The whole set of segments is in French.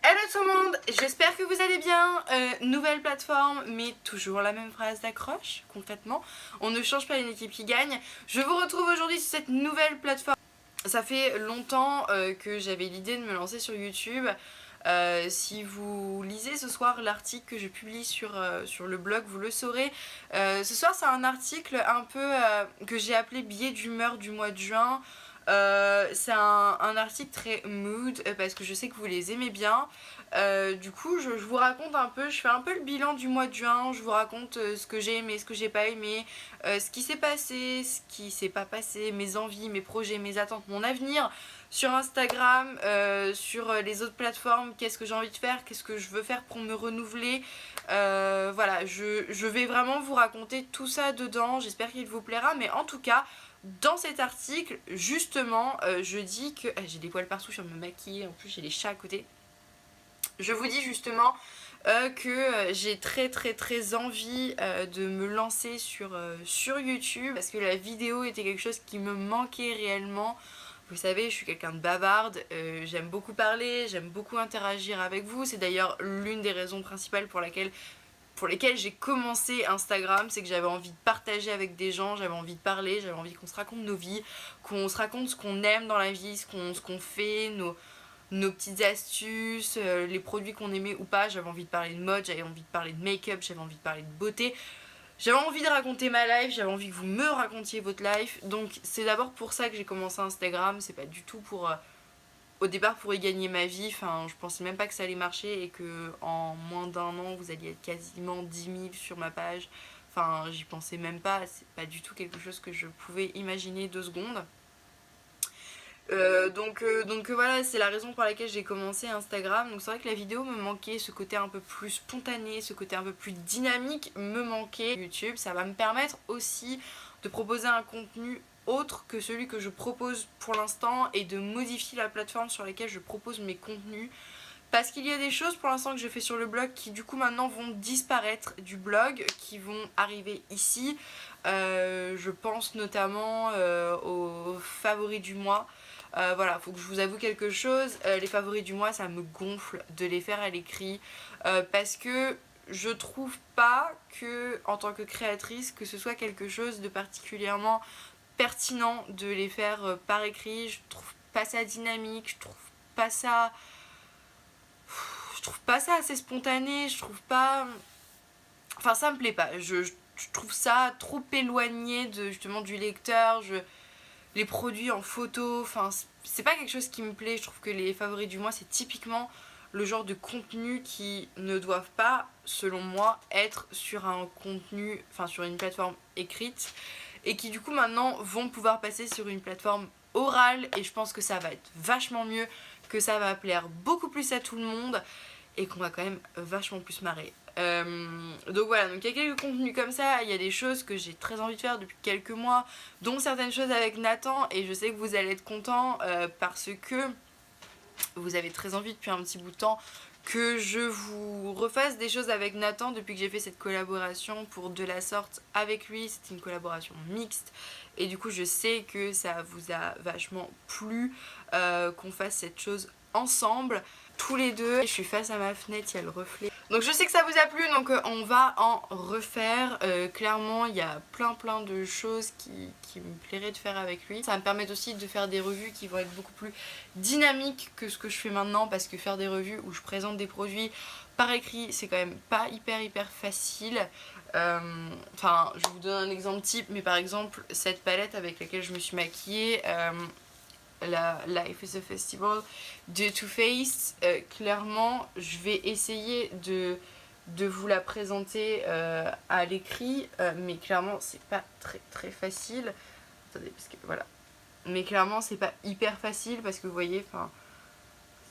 Hello tout le monde, j'espère que vous allez bien. Nouvelle plateforme, mais toujours la même phrase d'accroche, concrètement. On ne change pas une équipe qui gagne. Je vous retrouve aujourd'hui sur cette nouvelle plateforme. Ça fait longtemps que j'avais l'idée de me lancer sur YouTube. Si vous lisez ce soir l'article que je publie sur le blog, vous le saurez. Ce soir, c'est un article un peu que j'ai appelé billet d'humeur du mois de juin. C'est un article très mood parce que je sais que vous les aimez bien. Du coup, je vous raconte un peu, je fais un peu le bilan du mois de juin. Je vous raconte ce que j'ai aimé, ce que j'ai pas aimé, ce qui s'est passé, ce qui s'est pas passé, mes envies, mes projets, mes attentes, mon avenir sur Instagram, sur les autres plateformes, qu'est-ce que j'ai envie de faire, qu'est-ce que je veux faire pour me renouveler. Voilà, je vais vraiment vous raconter tout ça dedans, j'espère qu'il vous plaira, mais en tout cas, dans cet article, justement, je dis que... j'ai des poils partout, je viens de me maquiller, en plus j'ai les chats à côté. Je vous dis justement que j'ai très envie de me lancer sur YouTube parce que la vidéo était quelque chose qui me manquait réellement. Vous savez, je suis quelqu'un de bavarde, j'aime beaucoup parler, j'aime beaucoup interagir avec vous. C'est d'ailleurs l'une des raisons principales pour lesquelles j'ai commencé Instagram, c'est que j'avais envie de partager avec des gens, j'avais envie de parler, j'avais envie qu'on se raconte nos vies, qu'on se raconte ce qu'on aime dans la vie, ce qu'on fait, nos petites astuces, les produits qu'on aimait ou pas. J'avais envie de parler de mode, j'avais envie de parler de make-up, j'avais envie de parler de beauté. J'avais envie de raconter ma life, j'avais envie que vous me racontiez votre life. Donc c'est d'abord pour ça que j'ai commencé Instagram, c'est pas du tout pour... au départ pour y gagner ma vie, enfin je pensais même pas que ça allait marcher et que en moins d'un an vous alliez être quasiment 10 000 sur ma page. Enfin j'y pensais même pas, c'est pas du tout quelque chose que je pouvais imaginer 2 secondes. Donc voilà, c'est la raison pour laquelle j'ai commencé Instagram. Donc c'est vrai que la vidéo me manquait, ce côté un peu plus spontané, ce côté un peu plus dynamique me manquait. YouTube, ça va me permettre aussi de proposer un contenu autre que celui que je propose pour l'instant et de modifier la plateforme sur laquelle je propose mes contenus. Parce qu'il y a des choses pour l'instant que je fais sur le blog qui du coup maintenant vont disparaître du blog, qui vont arriver ici. Je pense notamment aux favoris du mois. Voilà, faut que je vous avoue quelque chose, les favoris du mois ça me gonfle de les faire à l'écrit parce que je trouve pas que en tant que créatrice que ce soit quelque chose de particulièrement pertinent de les faire par écrit. Je trouve pas ça dynamique, je trouve pas ça assez spontané, je trouve pas... Enfin ça me plaît pas, je trouve ça trop éloigné de, justement du lecteur, les produits en photo, enfin c'est pas quelque chose qui me plaît. Je trouve que les favoris du mois c'est typiquement le genre de contenu qui ne doivent pas, selon moi, être sur un contenu, enfin sur une plateforme écrite et qui du coup maintenant vont pouvoir passer sur une plateforme orale et je pense que ça va être vachement mieux, que ça va plaire beaucoup plus à tout le monde et qu'on va quand même vachement plus marrer. Donc voilà, donc il y a quelques contenus comme ça, il y a des choses que j'ai très envie de faire depuis quelques mois, dont certaines choses avec Nathan, et je sais que vous allez être contents parce que vous avez très envie depuis un petit bout de temps que je vous refasse des choses avec Nathan depuis que j'ai fait cette collaboration pour De la Sorte avec lui. C'était une collaboration mixte et du coup je sais que ça vous a vachement plu qu'on fasse cette chose ensemble tous les deux. Je suis face à ma fenêtre, il y a le reflet. Donc je sais que ça vous a plu, donc on va en refaire. Clairement il y a plein de choses qui me plairait de faire avec lui. Ça va me permettre aussi de faire des revues qui vont être beaucoup plus dynamiques que ce que je fais maintenant, parce que faire des revues où je présente des produits par écrit c'est quand même pas hyper facile. Enfin je vous donne un exemple type, mais par exemple cette palette avec laquelle je me suis maquillée, la Life is a Festival de Too Faced, clairement je vais essayer de vous la présenter à l'écrit, mais clairement c'est pas très facile. Attendez, parce que voilà. Mais clairement c'est pas hyper facile parce que vous voyez, enfin,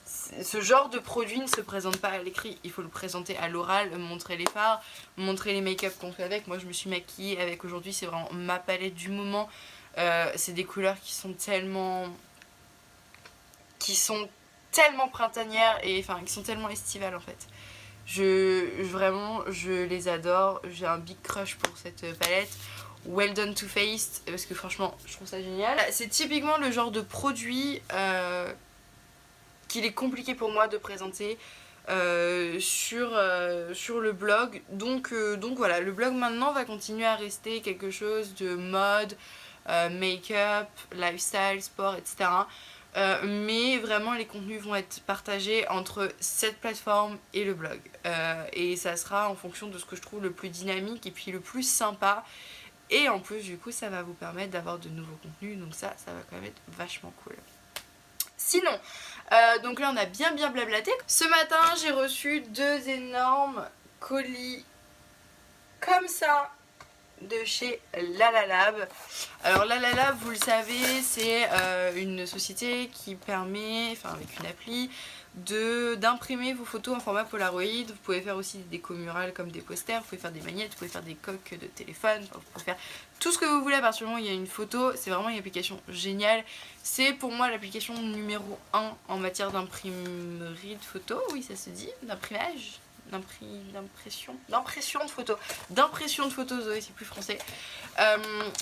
ce genre de produit ne se présente pas à l'écrit, il faut le présenter à l'oral, montrer les fards, montrer les make-up qu'on fait avec. Moi je me suis maquillée avec aujourd'hui, c'est vraiment ma palette du moment. C'est des couleurs qui sont tellement printanières et enfin qui sont tellement estivales en fait. Vraiment je les adore, j'ai un big crush pour cette palette. Well Done Too Faced parce que franchement je trouve ça génial. C'est typiquement le genre de produit qu'il est compliqué pour moi de présenter sur le blog. Donc voilà, le blog maintenant va continuer à rester quelque chose de mode, make-up, lifestyle, sport, etc. Mais vraiment les contenus vont être partagés entre cette plateforme et le blog. Et ça sera en fonction de ce que je trouve le plus dynamique et puis le plus sympa. Et en plus du coup ça va vous permettre d'avoir de nouveaux contenus, donc ça va quand même être vachement cool. Sinon, donc là on a bien blablaté. Ce matin j'ai reçu 2 énormes colis comme ça de chez Lalalab. Alors Lalalab, vous le savez, c'est une société qui permet, enfin avec une appli, d'imprimer vos photos en format Polaroid. Vous pouvez faire aussi des décos murales comme des posters, vous pouvez faire des magnettes, vous pouvez faire des coques de téléphone, enfin, vous pouvez faire tout ce que vous voulez à partir du moment où il y a une photo. C'est vraiment une application géniale. C'est pour moi l'application numéro 1 en matière d'imprimerie de photos, oui ça se dit, d'imprimage, d'impression de photos, Zoé, c'est plus français.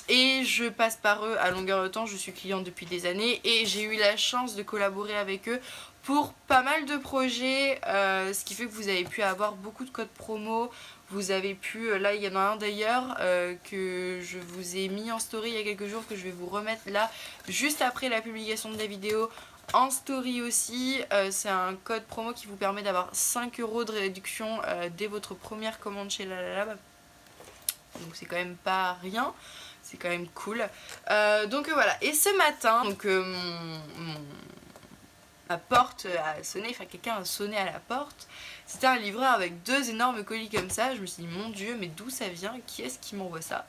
Et je passe par eux à longueur de temps, je suis cliente depuis des années et j'ai eu la chance de collaborer avec eux pour pas mal de projets, ce qui fait que vous avez pu avoir beaucoup de codes promo. Vous avez pu, là il y en a un d'ailleurs que je vous ai mis en story il y a quelques jours, que je vais vous remettre là juste après la publication de la vidéo en story aussi. C'est un code promo qui vous permet d'avoir 5 € de réduction dès votre première commande chez Lalalab. Donc c'est quand même pas rien, c'est quand même cool. Donc voilà, et ce matin, donc ma porte a sonné, enfin quelqu'un a sonné à la porte. C'était un livreur avec 2 énormes colis comme ça. Je me suis dit mon dieu, mais d'où ça vient? Qui est-ce qui m'envoie ça?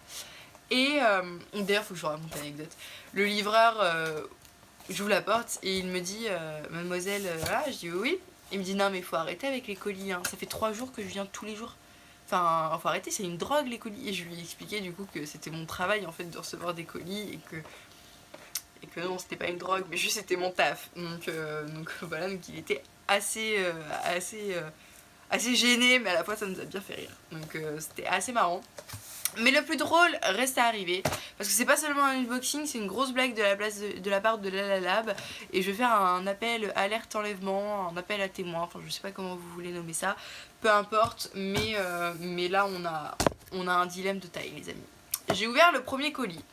Et d'ailleurs faut que je vous raconte l'anecdote. Le livreur, j'ouvre la porte et il me dit mademoiselle, voilà, je dis oui. Il me dit non mais faut arrêter avec les colis, hein. Ça fait 3 jours que je viens tous les jours. Enfin, faut arrêter, c'est une drogue les colis. Et je lui ai expliqué du coup que c'était mon travail en fait de recevoir des colis et que non, c'était pas une drogue, mais juste c'était mon taf. Donc voilà, donc il était assez gêné, mais à la fois ça nous a bien fait rire. Donc c'était assez marrant. Mais le plus drôle reste à arriver, parce que c'est pas seulement un unboxing, c'est une grosse blague de la part de Lalalab. Et je vais faire un appel alerte enlèvement, un appel à témoins, enfin je sais pas comment vous voulez nommer ça, peu importe, mais là on a un dilemme de taille les amis. J'ai ouvert le premier colis,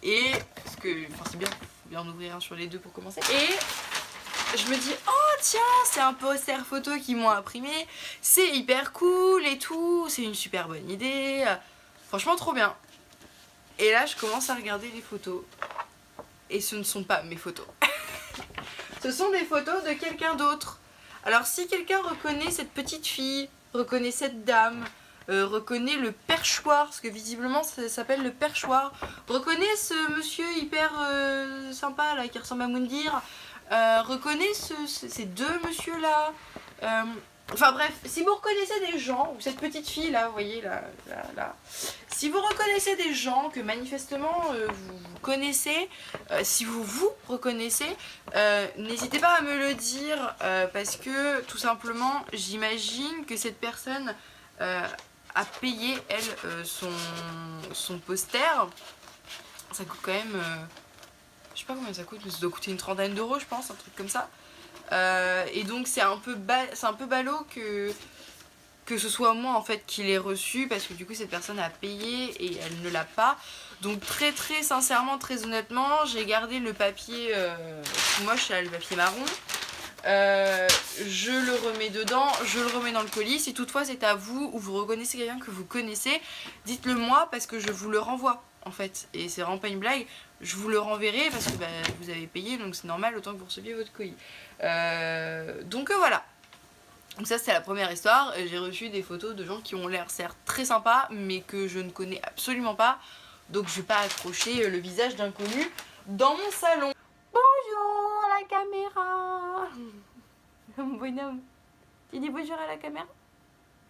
et parce que enfin, c'est bien, faut bien en ouvrir un sur les deux pour commencer. Et je me dis oh tiens, c'est un poster photo qu'ils m'ont imprimé, c'est hyper cool et tout, c'est une super bonne idée, franchement trop bien. Et là je commence à regarder les photos et ce ne sont pas mes photos. Ce sont des photos de quelqu'un d'autre. Alors si quelqu'un reconnaît cette petite fille, reconnaît cette dame, reconnaît le perchoir, parce que visiblement ça s'appelle le perchoir, reconnaît ce monsieur hyper sympa là qui ressemble à Moundir, reconnaît ces 2 monsieur là, enfin bref, si vous reconnaissez des gens, ou cette petite fille là, vous voyez là, si vous reconnaissez des gens que manifestement vous connaissez, si vous reconnaissez, n'hésitez pas à me le dire, parce que tout simplement j'imagine que cette personne a payé elle son poster. Ça coûte quand même je sais pas combien ça coûte, mais ça doit coûter une trentaine d'euros je pense, un truc comme ça. Et donc c'est un peu ballot que ce soit moi en fait qui l'ai reçu, parce que du coup cette personne a payé et elle ne l'a pas. Donc très sincèrement, très honnêtement, j'ai gardé le papier moche là, le papier marron. Je le remets dedans, je le remets dans le colis. Si toutefois c'est à vous ou vous reconnaissez quelqu'un que vous connaissez, dites-le moi parce que je vous le renvoie en fait. Et c'est vraiment pas une blague, je vous le renverrai parce que bah, vous avez payé, donc c'est normal autant que vous receviez votre colis. Donc voilà. Donc ça c'était la première histoire. J'ai reçu des photos de gens qui ont l'air certes très sympas mais que je ne connais absolument pas. Donc je vais pas accrocher le visage d'inconnu dans mon salon. Bonjour à la caméra. Mon bonhomme, tu dis bonjour à la caméra?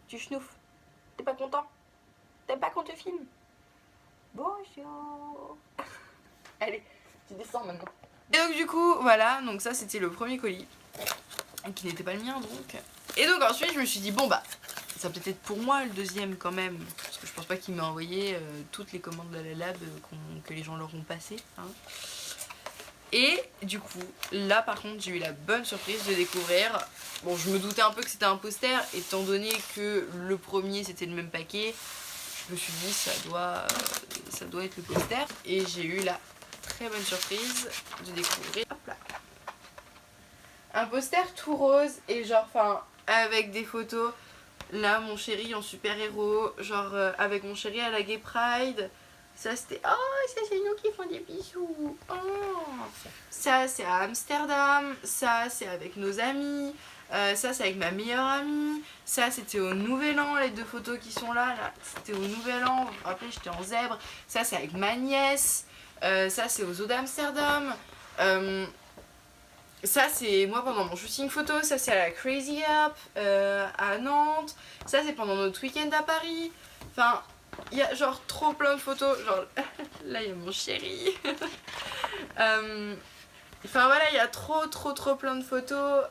Tu schnoufes. T'es pas content? T'aimes pas qu'on te filme? Bonjour. Allez, tu descends maintenant. Et donc du coup, voilà, donc ça c'était le premier colis. Qui n'était pas le mien donc. Et donc ensuite je me suis dit bon bah, ça peut être pour moi le deuxième quand même. Parce que je pense pas qu'il m'ait envoyé toutes les commandes de la lab que les gens leur ont passé. Hein. Et du coup, là par contre, j'ai eu la bonne surprise de découvrir. Bon, je me doutais un peu que c'était un poster, étant donné que le premier c'était le même paquet. Je me suis dit, ça doit être le poster. Et j'ai eu la très bonne surprise de découvrir. Hop là. Un poster tout rose et genre, enfin, avec des photos. Là, mon chéri en super-héros, genre avec mon chéri à la Gay Pride. Ça, c'était... Oh, ça, c'est nous qui font des bisous. Oh. Ça, c'est à Amsterdam. Ça, c'est avec nos amis. Ça, c'est avec ma meilleure amie. Ça, c'était au Nouvel An, les 2 photos qui sont là. Là, c'était au Nouvel An. Vous vous rappelez, j'étais en zèbre. Ça, c'est avec ma nièce. Ça, c'est aux eaux d'Amsterdam. Ça, c'est moi pendant mon shooting photo. Ça, c'est à la Crazy Up à Nantes. Ça, c'est pendant notre week-end à Paris. Enfin, il y a genre trop plein de photos. Genre, là, il y a mon chéri. Enfin, voilà, il y a trop plein de photos.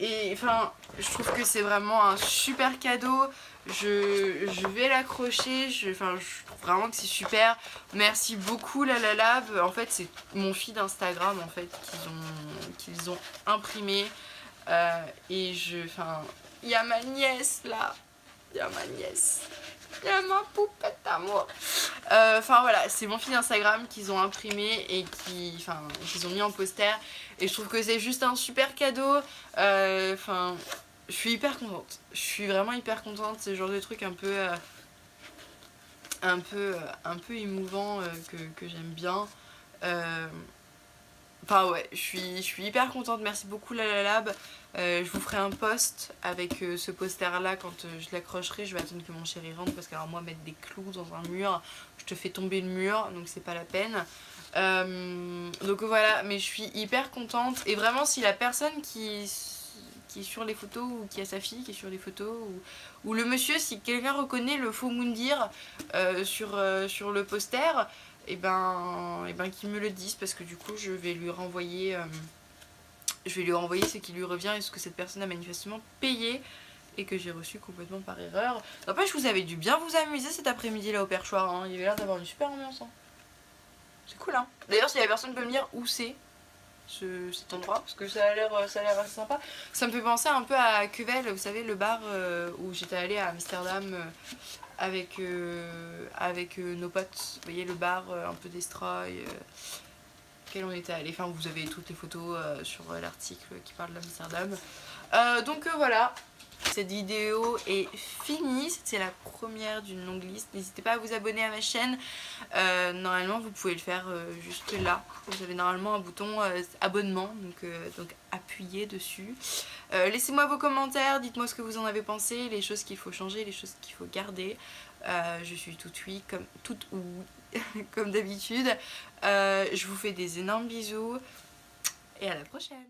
Et enfin, je trouve que c'est vraiment un super cadeau. Je vais l'accrocher. Je trouve vraiment que c'est super. Merci beaucoup La La Lab. En fait, c'est mon feed Instagram en fait qu'ils ont imprimé. Et enfin, il y a ma nièce là. Il y a ma nièce. Il y a ma poupette d'amour. Enfin voilà, c'est mon feed Instagram qu'ils ont imprimé et qu'ils ont mis en poster. Et je trouve que c'est juste un super cadeau. Enfin, je suis hyper contente. Je suis vraiment hyper contente. C'est le genre de truc un peu émouvant que j'aime bien. Enfin ouais, je suis hyper contente, merci beaucoup La La Lab. Je vous ferai un post avec ce poster là quand je l'accrocherai. Je vais attendre que mon chéri rentre parce qu'alors moi mettre des clous dans un mur, je te fais tomber le mur, donc c'est pas la peine. Donc voilà, mais je suis hyper contente. Et vraiment si la personne qui est sur les photos ou qui a sa fille qui est sur les photos ou le monsieur, si quelqu'un reconnaît le faux Moundir sur le poster, et ben qu'il me le dise parce que du coup je vais lui renvoyer ce qui lui revient et ce que cette personne a manifestement payé et que j'ai reçu complètement par erreur. N'empêche, vous avez dû bien vous amuser cet après-midi là au perchoir, hein. Il y avait l'air d'avoir une super ambiance, hein. C'est cool, hein. D'ailleurs, si la personne peut me dire où c'est cet endroit, parce que ça a l'air assez sympa. Ça me fait penser un peu à Quevel, vous savez, le bar où j'étais allée à Amsterdam avec nos potes. Vous voyez le bar un peu destroy auquel on était allé. Enfin, vous avez toutes les photos sur l'article qui parle d'Amsterdam. Donc voilà. Cette vidéo est finie, c'était la première d'une longue liste. N'hésitez pas à vous abonner à ma chaîne. Normalement vous pouvez le faire juste là. Vous avez normalement un bouton abonnement, donc appuyez dessus. Laissez-moi vos commentaires, dites-moi ce que vous en avez pensé, les choses qu'il faut changer, les choses qu'il faut garder. Je suis toute oui, comme d'habitude. Je vous fais des énormes bisous et à la prochaine.